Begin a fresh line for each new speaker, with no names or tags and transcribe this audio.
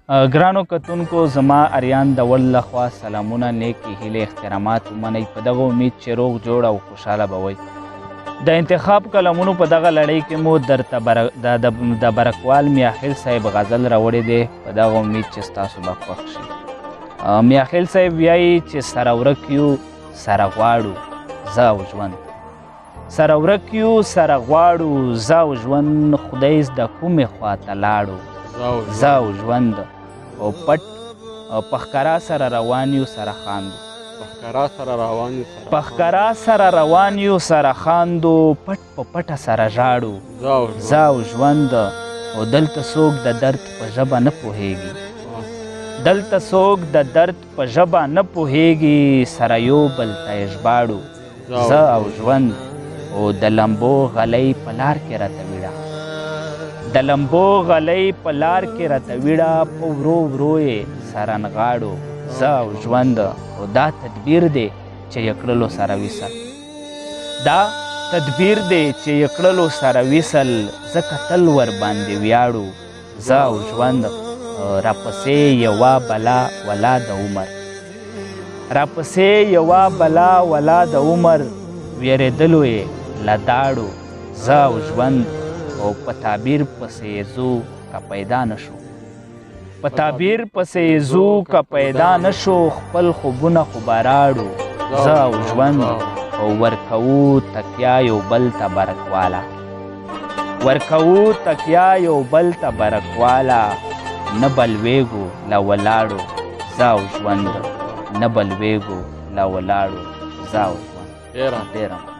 ګرانو کتونکو زما اریان د ول لخوا سلامونه نیکې هیلې احترامات ومنئ په دغه امید چې روغ جوړ او خوشحاله به وئ د انتخاب کلمونو په دغه لړۍ کې مو درته د برکوال میاخیل صاحب غزل راوړی دی په دغه امید چې ستاسو به خوښ شي میاخیل صاحب وایي چې سره ورک یو سره غواړو زه او ژوند سره ورک یو سره غواړو زه او ژوند خدای زده کومې خواته لاړو زه او ژوند او پټ په ښکارا سره روان یو سره خاندو په ښکارا سره روان یو سره خاندو پټ په پټه سره ژاړو زه او ژوند او دلته څوک د درد په ژبه نه پوهیږي دلته څوک د درد په ژبه نه پوهیږي سره یو بل ته یې ژباړو زه او ژوند او د لمبو غلی په لار کې راته ویړه د لمبو غلی په لار کې راته ویړه په ورو ورو یې سره نغاړو زه او ژوند او دا تدبیر دی چې یې کړلو سره ویسل دا تدبیر دی چې یې کړلو سره ویسل ځکه تل ورباندې ویاړو زه او ژوند راپسې یوه بلا ولا د عمر راپسې یوه بلا ولا د عمر ویرېدلو یې له داړو زه او ژوند او په تعبیر پسې ځو که پیدا نشو په تعبیر پسې ځو که پیدا نشو خپل خوبونه خو به راړو زه او ژوند او ورکوو تکیه یو بل ته برکواله ورکوو تکیه یو بل ته برکواله نه بلویږو له ولاړو زه او ژوند نه بلویږو له ولاړو زه او ژوند ډېره